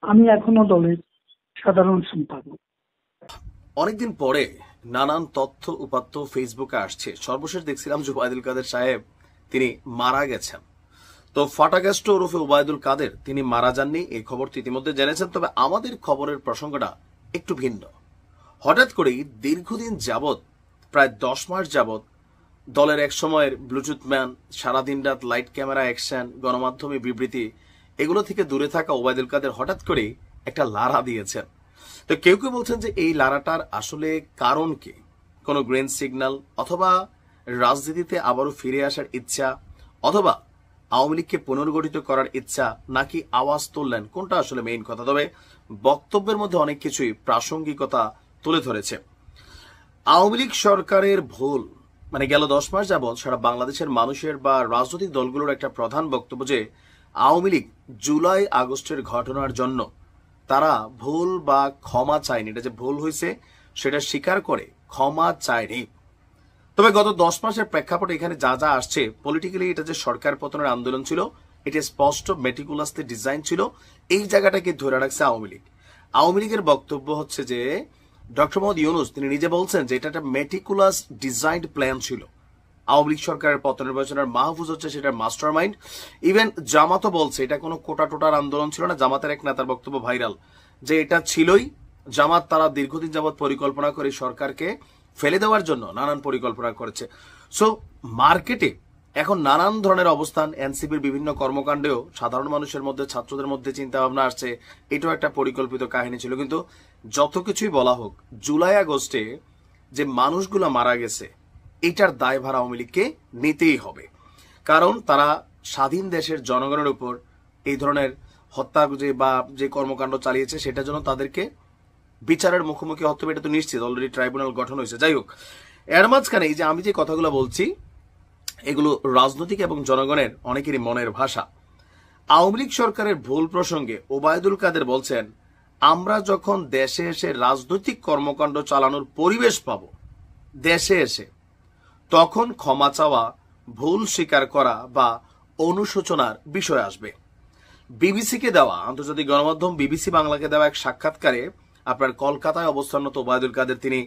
আমি এখনো দলের সাধারণ সম্পাদক। অনেকদিন পরে নানান তথ্য উপাত্ত ফেসবুকে আসছে। সর্বশেষ দেখছিলাম যে ওবায়দুল কাদের সাহেব তিনি মারা গেছেন। তো ফাটাগাস্ট ওরফে ওবায়দুল কাদের তিনি মারা যাননি, এই খবরটি ইতিমধ্যে জেনেছেন। তবে আমাদের খবরের প্রসঙ্গটা একটু ভিন্ন। হঠাৎ করেই দীর্ঘদিন যাবৎ, প্রায় 10 মাস যাবৎ দলের এক সময়ের ব্লুটুথ ম্যান, সারাদিন রাত লাইট ক্যামেরা অ্যাকশন, গণমাধ্যমে বিবৃতি, এগুলো থেকে দূরে থাকা ওবায়দুল কাদের হঠাৎ করেই একটা লারা দিয়েছেন। তো কেউ কেউ বলছেন যে এই লারাটার আসলে কারণ কি? কোনো গ্রিন সিগন্যাল, অথবা রাজনীতিতে আবারও ফিরে আসার ইচ্ছা, অথবা আওয়ামী লীগকে পুনর্গঠিত করার ইচ্ছা, নাকি আওয়াজ তুললেন, কোনটা আসলে মেইন কথা? তবে বক্তব্যের মধ্যে অনেক কিছুই প্রাসঙ্গিকতা তুলে ধরেছে। আওয়ামী লীগ সরকারের ভুল, মানে গেল 10 মাস যাবৎ সারা বাংলাদেশের মানুষের বা রাজনৈতিক দলগুলোর একটা প্রধান বক্তব্য যে আওয়ামী লীগ জুলাই আগস্টের ঘটনার জন্য তারা ভুল বা ক্ষমা চায়নি। এটা যে ভুল হয়েছে সেটা স্বীকার করে ক্ষমা চায়নি। তবে গত 10 মাসের প্রেক্ষাপটে এখানে যা যা আসছে, পলিটিক্যালি এটা যে সরকার পতনের আন্দোলন ছিল, এটা স্পষ্ট মেটিকুলাসলি ডিজাইন ছিল। এই জায়গাটাকে ধরে রাখছে আওয়ামী লীগ। আওয়ামী লীগের বক্তব্য হচ্ছে যে ডক্টর মোহাম্মদ ইউনূস তিনি নিজে বলছেন যে এটা একটা মেটিকুলাস ডিজাইনড প্ল্যান ছিল। আওয়ামী লীগ সরকারের পতন নির্বাচনের মাহফুজ হচ্ছে সেটার মাস্টার মাইন্ড। ইভেন জামাতও বলছে এটা কোনো কোটা টোটার আন্দোলন ছিল না। জামাতের এক নেতার বক্তব্য ভাইরাল যে এটা ছিলই। জামাত তারা দীর্ঘদিন যাবৎ পরিকল্পনা করে সরকারকে ফেলে দেওয়ার জন্য নানান পরিকল্পনা করেছে। সো মার্কেটে এখন নানান ধরনের অবস্থান, এনসিপির বিভিন্ন কর্মকাণ্ডেও সাধারণ মানুষের মধ্যে, ছাত্রদের মধ্যে চিন্তা ভাবনা আসছে এটাও একটা পরিকল্পিত কাহিনী ছিল। কিন্তু যত কিছুই বলা হোক, জুলাই আগস্টে যে মানুষগুলো মারা গেছে এটার দায়ভার আওয়ামী লীগকে নিতেই হবে। কারণ তারা স্বাধীন দেশের জনগণের উপর এই ধরনের হত্যা বা যে কর্মকাণ্ড চালিয়েছে সেটার জন্য তাদেরকে বিচারের মুখোমুখি হতে হবে, এটা তো নিশ্চিত। অলরেডি ট্রাইব্যুনাল গঠন হয়েছে। যাই হোক, এর মাঝখানে এই যে আমি যে কথাগুলো বলছি এগুলো রাজনৈতিক এবং জনগণের অনেকেরই মনের ভাষা। আওয়ামী লীগ সরকারের ভুল প্রসঙ্গে ওবায়দুল কাদের বলছেন, আমরা যখন দেশে এসে রাজনৈতিক কর্মকাণ্ড চালানোর পরিবেশ পাব দেশে এসে, তখন ক্ষমা চাওয়া, ভুল স্বীকার করা বা অনুশোচনার বিষয় আসবে। বিবিসিকে দেওয়া, আন্তর্জাতিক গণমাধ্যম বিবিসি বাংলাকে দেওয়া এক সাক্ষাৎকারে আপনার কলকাতায় অবস্থানরত ওবায়দুল কাদের তিনি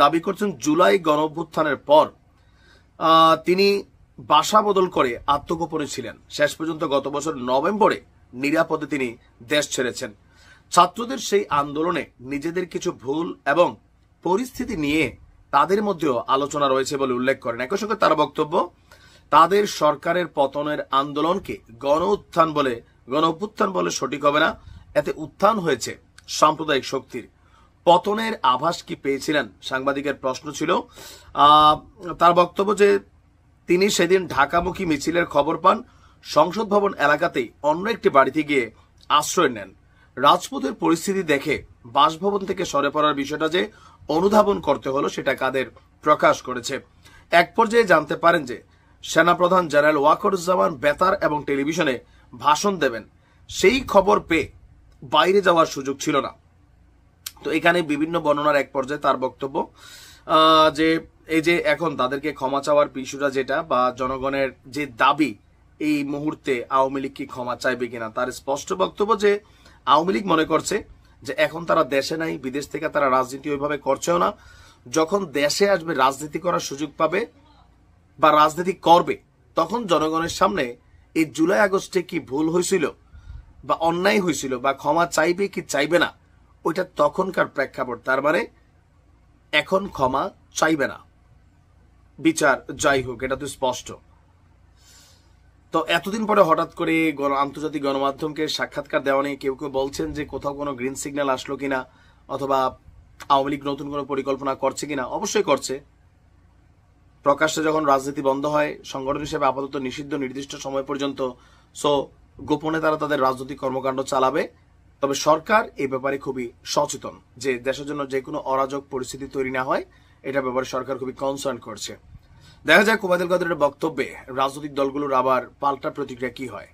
দাবি করছেন জুলাই গণঅভ্যুত্থানের পর তিনি বাসা বদল করে আত্মগোপনে ছিলেন। শেষ পর্যন্ত গত বছর নভেম্বরে নিরাপদে তিনি দেশ ছেড়েছেন। ছাত্রদের সেই আন্দোলনে নিজেদের কিছু ভুল এবং পরিস্থিতি নিয়ে তাদের মধ্যেও আলোচনা রয়েছে বলে উল্লেখ করেন। একই সঙ্গে তার বক্তব্য, তাদের সরকারের পতনের আন্দোলনকে গণ অভ্যুত্থান বলে সঠিক হবে না। এতে উত্থান হয়েছে সাম্প্রদায়িক শক্তির। পতনের আভাস কি পেয়েছিলেন? সাংবাদিকের প্রশ্ন ছিল। তার বক্তব্য যে তিনি সেদিন ঢাকামুখী মিছিলের খবর পান, সংসদ ভবন এলাকাতেই অন্য একটি বাড়িতে গিয়ে আশ্রয় নেন। রাজপথের পরিস্থিতি দেখে বাসভবন থেকে সরে পড়ার বিষয়টা যে অনুধাবন করতে হলো সেটা কাদের প্রকাশ করেছে। এক পর্যায়ে জানতে পারেন যে সেনাপ্রধান জেনারেল ওয়াকারুজ্জামান বেতার এবং টেলিভিশনে ভাষণ দেবেন, সেই খবর পেয়ে বাইরে যাওয়ার সুযোগ ছিল না। তো এখানে বিভিন্ন বর্ণনার এক পর্যায়ে তার বক্তব্য যে এই যে এখন তাদেরকে ক্ষমা চাওয়ার ইস্যুটা যেটা, বা জনগণের যে দাবি এই মুহূর্তে আওয়ামী লীগ কি ক্ষমা চাইবে কিনা, তার স্পষ্ট বক্তব্য যে আওয়ামী লীগ মনে করছে যে এখন তারা দেশে নাই, বিদেশ থেকে তারা রাজনীতি ওইভাবে করছেও না। যখন দেশে আসবে, রাজনীতি করার সুযোগ পাবে বা রাজনীতি করবে, তখন জনগণের সামনে এই জুলাই আগস্টে কি ভুল হয়েছিল বা অন্যায় হয়েছিল বা ক্ষমা চাইবে কি চাইবে না, ওইটা তখনকার প্রেক্ষাপট। তার মানে এখন ক্ষমা চাইবে না, বিচার যাই হোক, এটা তো স্পষ্ট। তো এতদিন পরে হঠাৎ করে আন্তর্জাতিক গণমাধ্যমকে সাক্ষাৎকার দেওয়া নিয়ে কেউ কেউ বলছেন যে কোথাও কোনো গ্রিন সিগন্যাল আসলো কিনা, অথবা আওয়ামী লীগ নতুন কোনো পরিকল্পনা করছে কিনা। অবশ্যই করছে। প্রকাশ্যে যখন রাজনীতি বন্ধ হয়, সংগঠন হিসেবে আপাতত নিষিদ্ধ নির্দিষ্ট সময় পর্যন্ত, সো গোপনে তারা তাদের রাজনৈতিক কর্মকাণ্ড চালাবে। তবে সরকার এই ব্যাপারে খুবই সচেতন যে দেশের জন্য যে কোনো অরাজক পরিস্থিতি তৈরি না হয়, এটা ব্যাপারে সরকার খুবই কনসার্ন করছে। দেখা যায় ওবায়দুল কাদেরের বক্তব্যে রাজনৈতিক দলগুলোর আবার পাল্টা প্রতিক্রিয়া কি হয়।